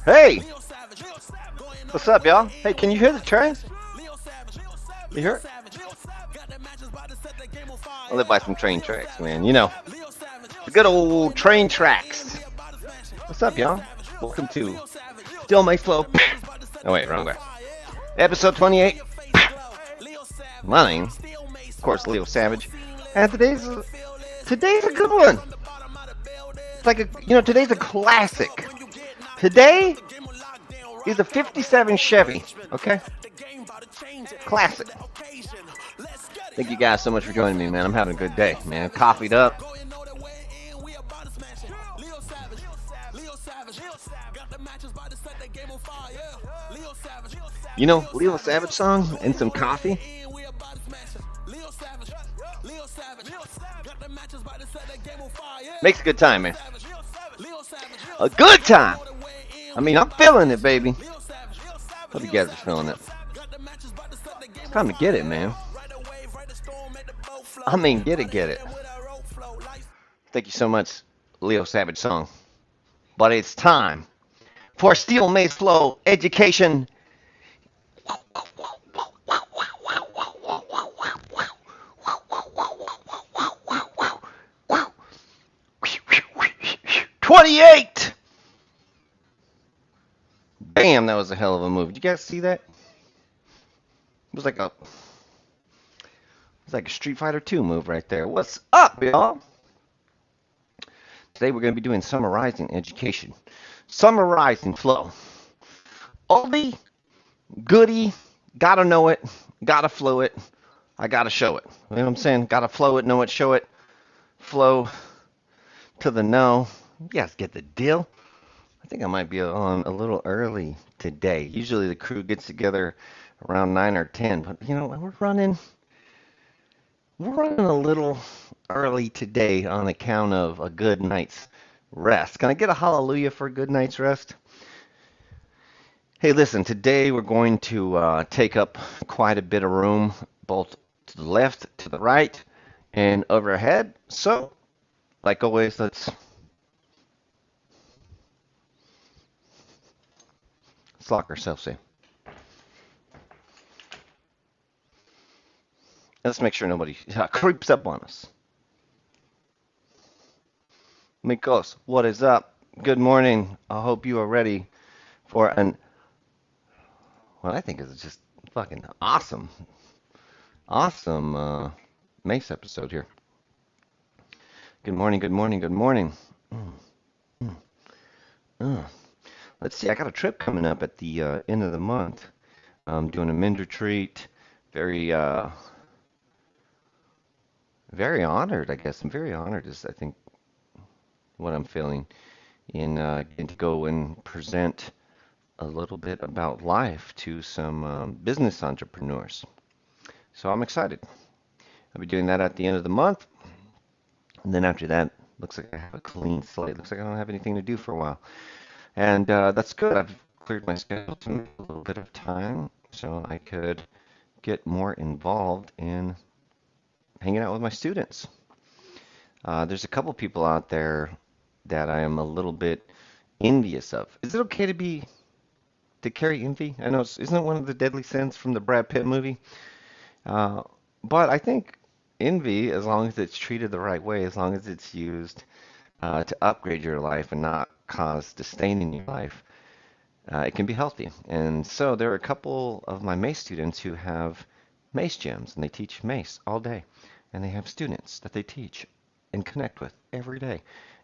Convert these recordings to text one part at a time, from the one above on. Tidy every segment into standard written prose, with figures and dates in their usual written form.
Hey, what's up, y'all? Hey, can you hear the train? You hear it? I live by some train tracks, man. You know, the good old train tracks. What's up, y'all? Welcome to Still May Flow. Oh, wait, wrong way. Episode 28. My name, of course, Leo Savage. And today's a good one. It's like today's a classic. Today is a 57 Chevy, okay? Classic. Thank you guys so much for joining me, man. I'm having a good day, man. Coffeeed up. You know, Leo Savage song and some coffee. Makes a good time, man. A good time. I mean, I'm feeling it, baby. Hope you guys are feeling it. It's time to get it, man. I mean, get it. Thank you so much, Leo Savage song. But it's time for Steel Mace Flow Education. 28. Bam, that was a hell of a move. Did you guys see that? It was like a Street Fighter 2 move right there. What's up, y'all? Today we're going to be doing summarizing education. Summarizing flow. Oldie, goodie, gotta know it, gotta flow it, I gotta show it. You know what I'm saying? Gotta flow it, know it, show it, flow to the know. You guys get the deal? I think I might be on a little early today. Usually the crew gets together around 9 or 10, but you know, we're running a little early today on account of a good night's rest. Can I get a hallelujah for a good night's rest? Hey, listen, today we're going to take up quite a bit of room, both to the left, to the right, and overhead. So, like always, let's lock ourselves in. Let's make sure nobody creeps up on us. Mikos, what is up? Good morning. I hope you are ready for what I think is just fucking awesome Mace episode here. Good morning. Mm, mm, Let's see, I got a trip coming up at the end of the month. I'm doing a men's retreat. Very honored, I guess. I'm very honored is, I think, what I'm feeling in getting to go and present a little bit about life to some business entrepreneurs. So I'm excited. I'll be doing that at the end of the month. And then after that, looks like I have a clean slate. Looks like I don't have anything to do for a while. And that's good. I've cleared my schedule to make a little bit of time so I could get more involved in hanging out with my students. There's a couple people out there that I am a little bit envious of. Is it okay to carry envy? I know, isn't it one of the deadly sins from the Brad Pitt movie? But I think envy, as long as it's treated the right way, as long as it's used to upgrade your life and not cause disdain in your life, it can be healthy. And so there are a couple of my Mace students who have Mace gyms, and they teach Mace all day. And they have students that they teach and connect with every day.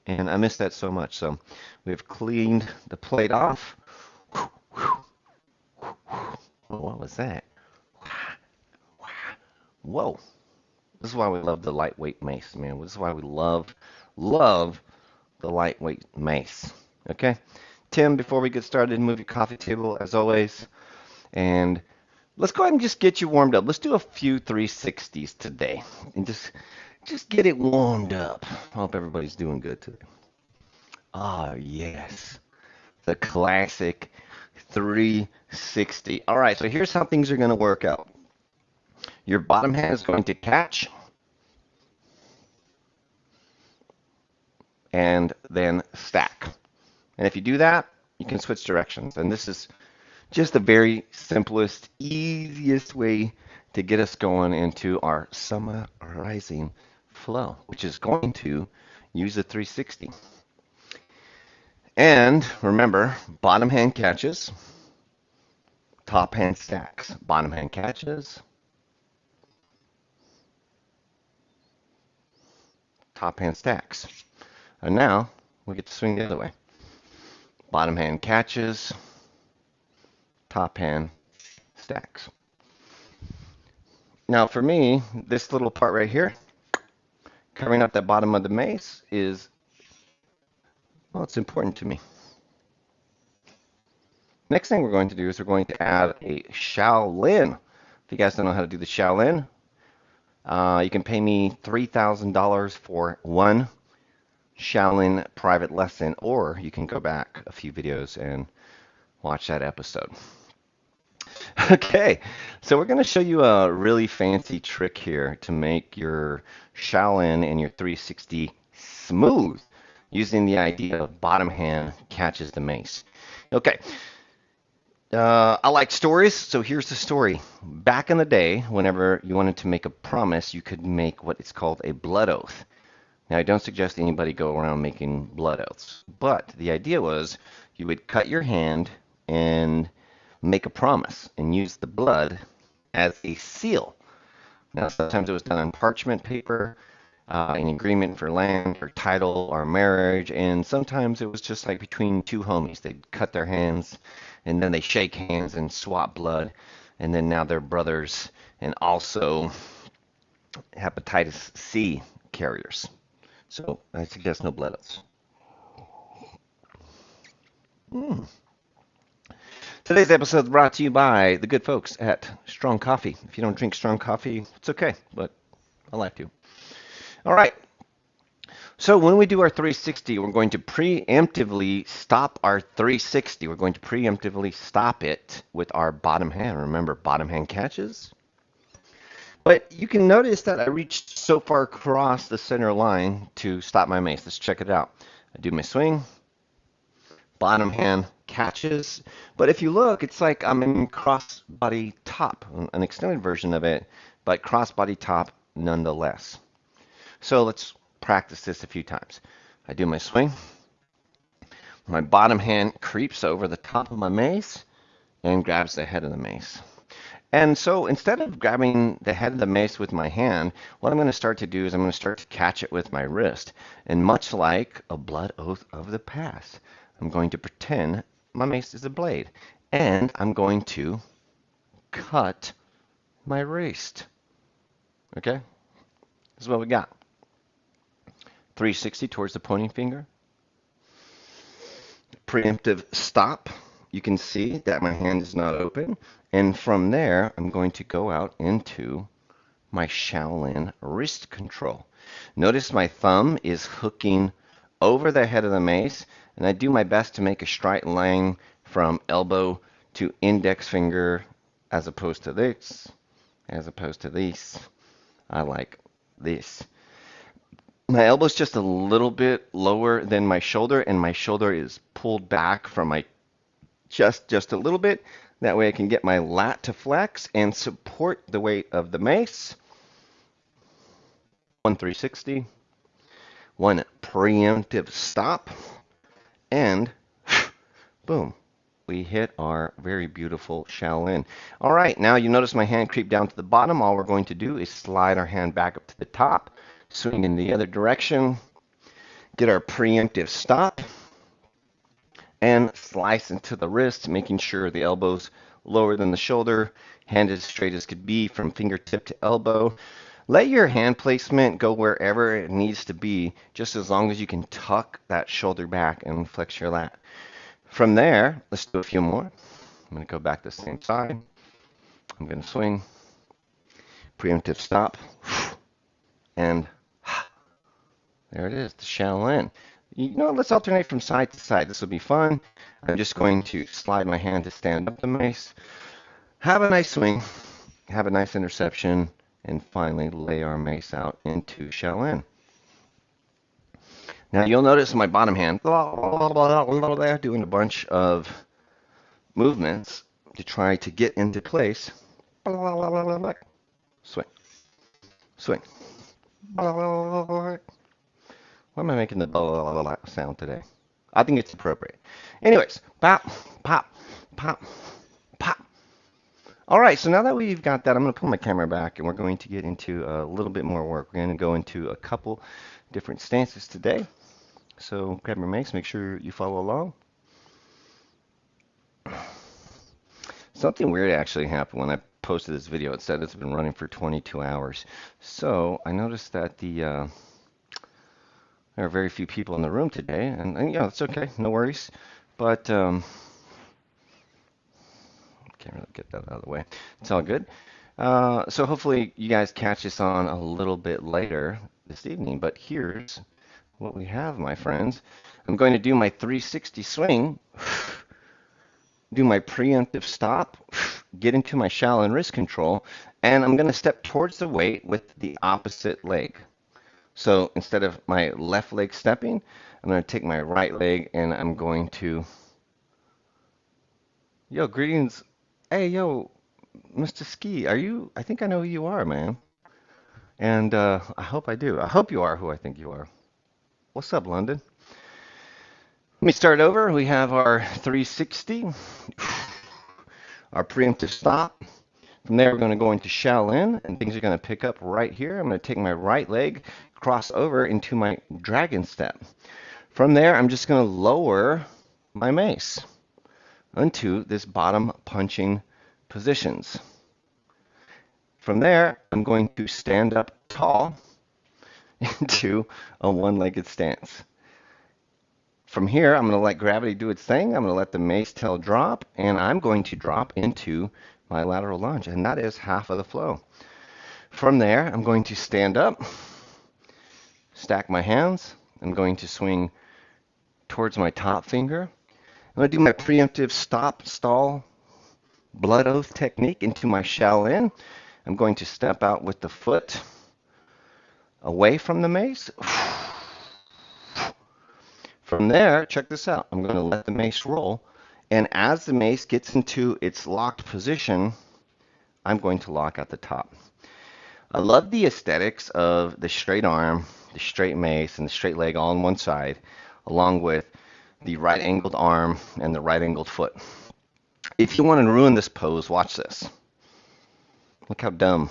And I miss that so much. So we've cleaned the plate off. What was that? Whoa. This is why we love the lightweight mace, man. This is why we love the lightweight mace. Okay? Tim, before we get started, move your coffee table as always. And let's go ahead and just get you warmed up. Let's do a few 360s today. And just get it warmed up. I hope everybody's doing good today. Ah, yes. The classic 360. All right, so here's how things are going to work out. Your bottom hand is going to catch and then stack. And if you do that, you can switch directions. And this is just the very simplest, easiest way to get us going into our summarizing flow, which is going to use a 360. And remember, bottom hand catches, top hand stacks. Bottom hand catches, top hand stacks. And now we get to swing the other way. Bottom hand catches, top hand stacks. Now for me, this little part right here, covering up that bottom of the mace is, well, it's important to me. Next thing we're going to do is we're going to add a Shaolin. If you guys don't know how to do the Shaolin, you can pay me $3,000 for one Shaolin private lesson, or you can go back a few videos and watch that episode. Okay, so we're going to show you a really fancy trick here to make your Shaolin and your 360 smooth using the idea of bottom hand catches the mace. Okay, I like stories, so here's the story. Back in the day, whenever you wanted to make a promise, you could make what is called a blood oath. Now, I don't suggest anybody go around making blood oaths, but the idea was you would cut your hand and make a promise and use the blood as a seal. Now, sometimes it was done on parchment paper, an agreement for land or title or marriage, and sometimes it was just like between two homies. They'd cut their hands and then they shake hands and swap blood, and then now they're brothers and also hepatitis C carriers. So I suggest no blood oaths. Today's episode is brought to you by the good folks at Strong Coffee. If you don't drink strong coffee, it's okay, but I like to. All right. So when we do our 360, we're going to preemptively stop our 360. We're going to preemptively stop it with our bottom hand. Remember, bottom hand catches. But you can notice that I reached so far across the center line to stop my mace. Let's check it out. I do my swing. Bottom hand catches. But if you look, it's like I'm in cross-body top, an extended version of it, but cross-body top nonetheless. So let's practice this a few times. I do my swing. My bottom hand creeps over the top of my mace and grabs the head of the mace. And so instead of grabbing the head of the mace with my hand, what I'm going to start to do is I'm going to start to catch it with my wrist. And much like a blood oath of the past, I'm going to pretend my mace is a blade. And I'm going to cut my wrist. Okay? This is what we got. 360 towards the pointing finger. Preemptive stop. You can see that my hand is not open. And from there, I'm going to go out into my Shaolin wrist control. Notice my thumb is hooking over the head of the mace, and I do my best to make a straight line from elbow to index finger as opposed to this, I like this. My elbow is just a little bit lower than my shoulder, and my shoulder is pulled back from my chest just a little bit. That way I can get my lat to flex and support the weight of the mace. 1 360, 1 preemptive stop, and boom, we hit our very beautiful Shaolin. All right, now you notice my hand creep down to the bottom. All we're going to do is slide our hand back up to the top, swing in the other direction, get our preemptive stop, and slice into the wrist, making sure the elbow's lower than the shoulder, hand as straight as could be from fingertip to elbow. Let your hand placement go wherever it needs to be, just as long as you can tuck that shoulder back and flex your lat. From there, let's do a few more. I'm going to go back to the same side. I'm going to swing, preemptive stop, and there it is, the Shaolin. You know, let's alternate from side to side. This will be fun. I'm just going to slide my hand to stand up the mace, have a nice swing, have a nice interception, and finally lay our mace out into Shaolin. Now you'll notice my bottom hand doing a bunch of movements to try to get into place. Swing, swing. Why am I making the sound today? I think it's appropriate. Anyways, pop, pop, pop, pop. All right, so now that we've got that, I'm going to pull my camera back and we're going to get into a little bit more work. We're going to go into a couple different stances today. So grab your mace, make sure you follow along. Something weird actually happened when I posted this video. It said it's been running for 22 hours. So I noticed that there are very few people in the room today, and yeah, it's okay, no worries. But can't really get that out of the way. It's all good. So hopefully you guys catch us on a little bit later this evening. But here's what we have, my friends. I'm going to do my 360 swing, do my preemptive stop, get into my shallow and wrist control, and I'm going to step towards the weight with the opposite leg. So instead of my left leg stepping, I'm going to take my right leg and I'm going to... Yo, greetings. Hey, yo, Mr. Ski, are you... I think I know who you are, man. And I hope I do. I hope you are who I think you are. What's up, London? Let me start over. We have our 360, our preemptive stop. From there, we're going to go into Shaolin, and things are going to pick up right here. I'm going to take my right leg, cross over into my dragon step. From there, I'm just going to lower my mace into this bottom punching positions. From there, I'm going to stand up tall into a one-legged stance. From here, I'm going to let gravity do its thing. I'm going to let the mace tail drop, and I'm going to drop into my lateral lunge, and that is half of the flow. From there, I'm going to stand up, stack my hands. I'm going to swing towards my top finger. I'm going to do my preemptive stop, stall, blood oath technique into my Shaolin. I'm going to step out with the foot away from the mace. From there, check this out. I'm going to let the mace roll. And as the mace gets into its locked position, I'm going to lock at the top. I love the aesthetics of the straight arm, the straight mace, and the straight leg all on one side, along with the right angled arm and the right angled foot. If you want to ruin this pose, watch this. Look how dumb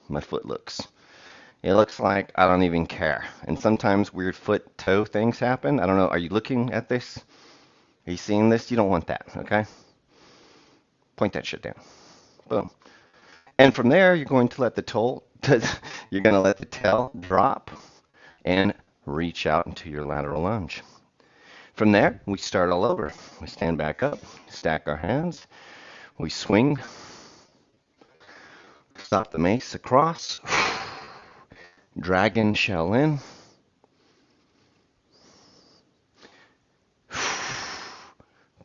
my foot looks. It looks like I don't even care. And sometimes weird foot toe things happen. I don't know. Are you looking at this? Are you seeing this? You don't want that, okay? Point that shit down. Boom. And from there, you're going to let the tail drop and reach out into your lateral lunge. From there, we start all over. We stand back up, stack our hands, we swing, stop the mace across, dragon Shaolin,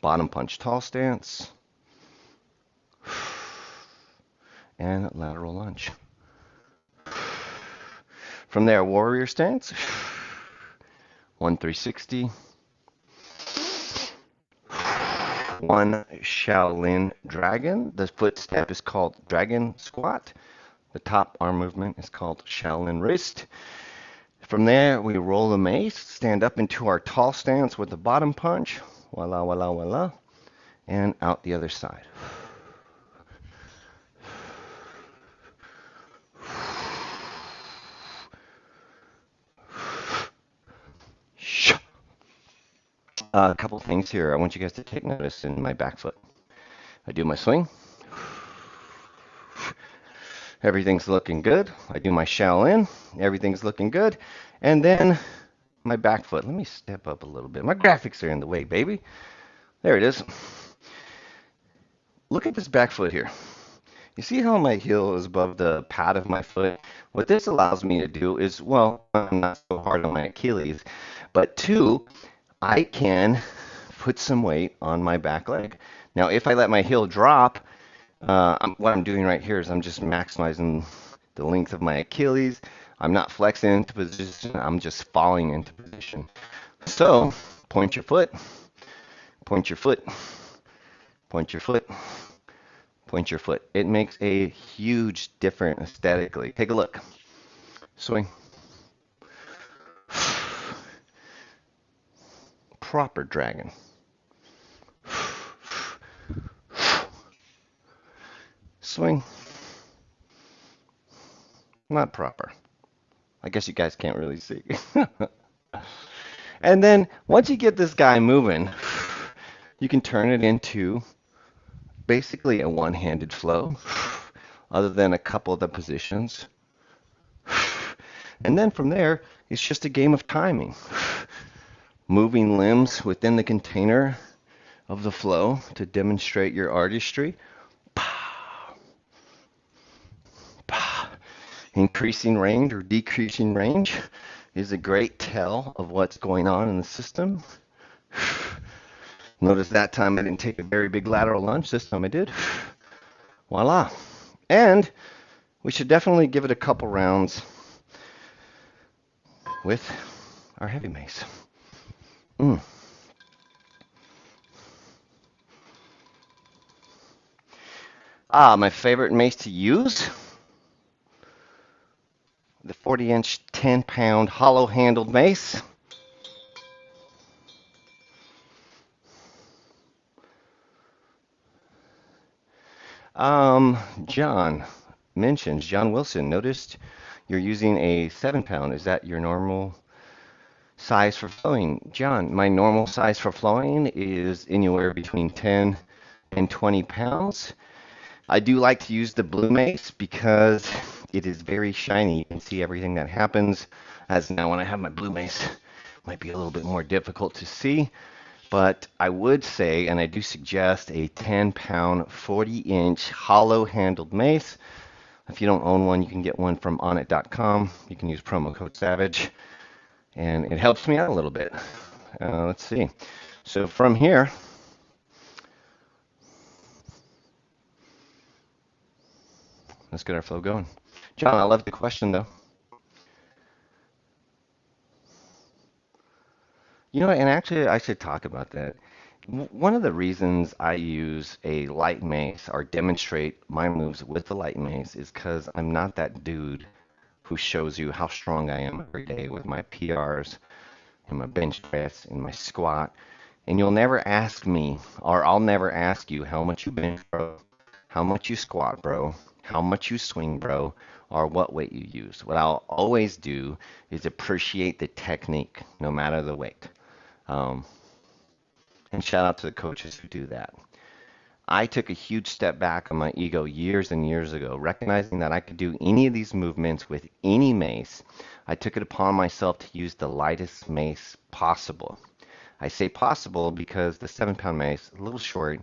bottom punch tall stance, and lateral lunge. From there, warrior stance, 360, one Shaolin dragon. The footstep is called dragon squat. The top arm movement is called Shaolin wrist. From there, we roll the mace, stand up into our tall stance with the bottom punch. Voila, voila, voila. And out the other side. A couple things here. I want you guys to take notice in my back foot. I do my swing. Everything's looking good. I do my Shaolin. Everything's looking good. And then my back foot. Let me step up a little bit. My graphics are in the way, baby. There it is. Look at this back foot here. You see how my heel is above the pad of my foot? What this allows me to do is, well, I'm not so hard on my Achilles, but two, I can put some weight on my back leg. Now, if I let my heel drop, what I'm doing right here is I'm just maximizing the length of my Achilles. I'm not flexing into position. I'm just falling into position. So point your foot, point your foot, point your foot, point your foot. It makes a huge difference aesthetically. Take a look. Swing. Proper dragon. Swing. Not proper. I guess you guys can't really see. And then once you get this guy moving, you can turn it into basically a one-handed flow, other than a couple of the positions. And then from there, it's just a game of timing. Moving limbs within the container of the flow to demonstrate your artistry. Increasing range or decreasing range is a great tell of what's going on in the system. Notice that time I didn't take a very big lateral lunge. This time I did. Voila. And we should definitely give it a couple rounds with our heavy mace. My favorite mace to use, the 40-inch, 10-pound hollow-handled mace. John mentions, John Wilson, noticed you're using a 7-pound. Is that your normal size for flowing? John, my normal size for flowing is anywhere between 10 and 20 pounds. I do like to use the blue mace because it is very shiny. You can see everything that happens. As now when I have my blue mace, it might be a little bit more difficult to see. But I would say, and I do suggest, a 10-pound, 40-inch hollow-handled mace. If you don't own one, you can get one from onit.com. You can use promo code SAVAGE, and it helps me out a little bit. Let's see. So from here, let's get our flow going. John, I love the question, though. You know, and actually, I should talk about that. One of the reasons I use a light mace or demonstrate my moves with the light mace is because I'm not that dude who shows you how strong I am every day with my PRs and my bench press and my squat. And you'll never ask me, or I'll never ask you how much you bench, bro, how much you squat, bro, how much you swing, bro, or what weight you use. What I'll always do is appreciate the technique, no matter the weight. And shout out to the coaches who do that. I took a huge step back on my ego years and years ago, recognizing that I could do any of these movements with any mace. I took it upon myself to use the lightest mace possible. I say possible because the 7-pound mace, a little short,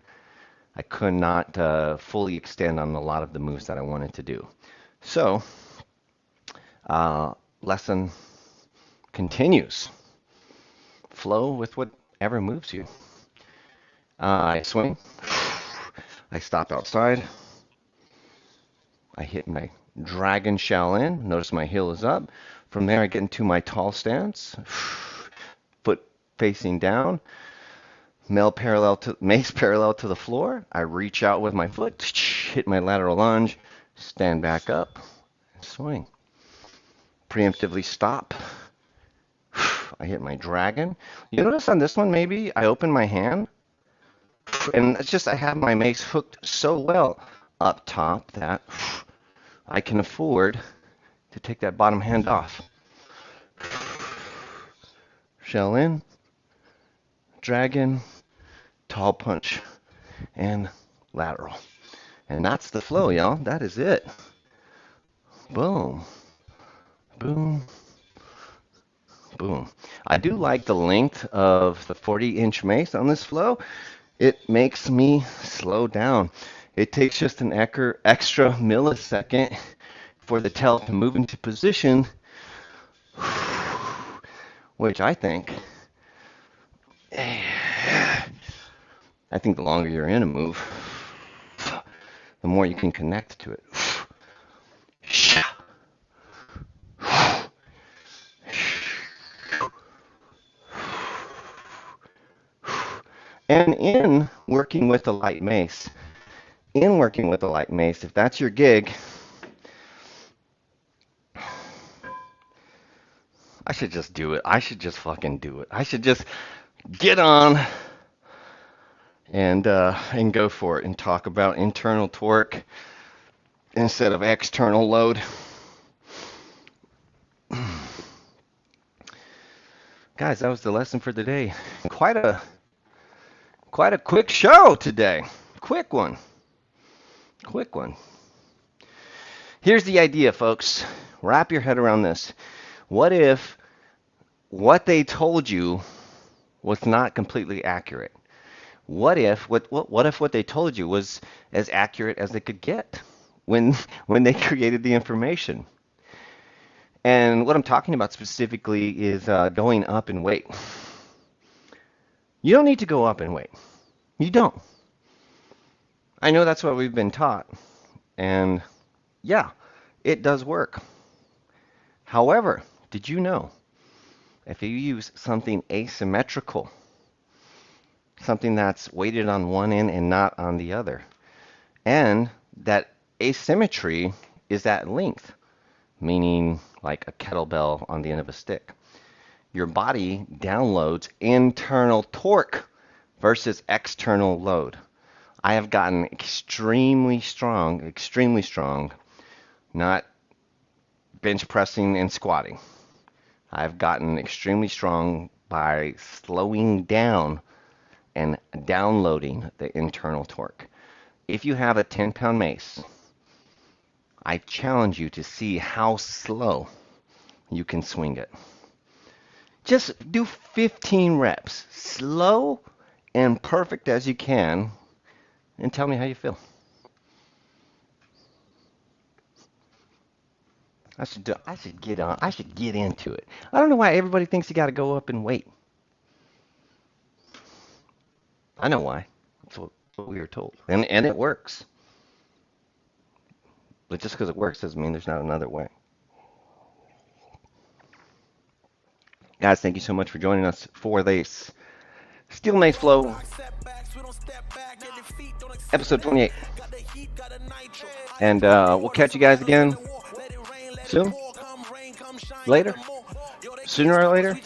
I could not fully extend on a lot of the moves that I wanted to do. So, lesson continues. Flow with whatever moves you. I swing. I stop outside. I hit my dragon shell in. Notice my heel is up. From there, I get into my tall stance. Foot facing down. Mace parallel to the floor. I reach out with my foot. Hit my lateral lunge. Stand back up. And swing. Preemptively stop. I hit my dragon. You notice on this one, maybe I open my hand. And it's just I have my mace hooked so well up top that I can afford to take that bottom hand off. Shell in, dragon, tall punch, and lateral. And that's the flow, y'all. That is it. Boom. Boom. Boom. I do like the length of the 40-inch mace on this flow. It makes me slow down. It takes just an extra millisecond for the tail to move into position, which I think the longer you're in a move, the more you can connect to it. And in working with the light mace, if that's your gig, I should just do it. I should just fucking do it. I should just get on and go for it and talk about internal torque instead of external load. Guys, that was the lesson for today. Quite a quick show today. Quick one. Here's the idea, folks. Wrap your head around this. What if what they told you was not completely accurate? What if what they told you was as accurate as they could get when they created the information? And what I'm talking about specifically is going up in weight. You don't need to go up in weight. You don't. I know that's what we've been taught. And yeah, it does work. However, did you know if you use something asymmetrical, something that's weighted on one end and not on the other, and that asymmetry is at length, meaning like a kettlebell on the end of a stick, your body downloads internal torque versus external load. I have gotten extremely strong, not bench pressing and squatting. I've gotten extremely strong by slowing down and downloading the internal torque. If you have a 10-pound mace, I challenge you to see how slow you can swing it. Just do 15 reps, slow and perfect as you can, and tell me how you feel. I should get into it. I don't know why everybody thinks you got to go up in weight. I know why. That's what we were told. And it works. But just because it works doesn't mean there's not another way. Guys, thank you so much for joining us for this Steel Mace Flow, episode 28. And we'll catch you guys again soon. Later. Sooner or later.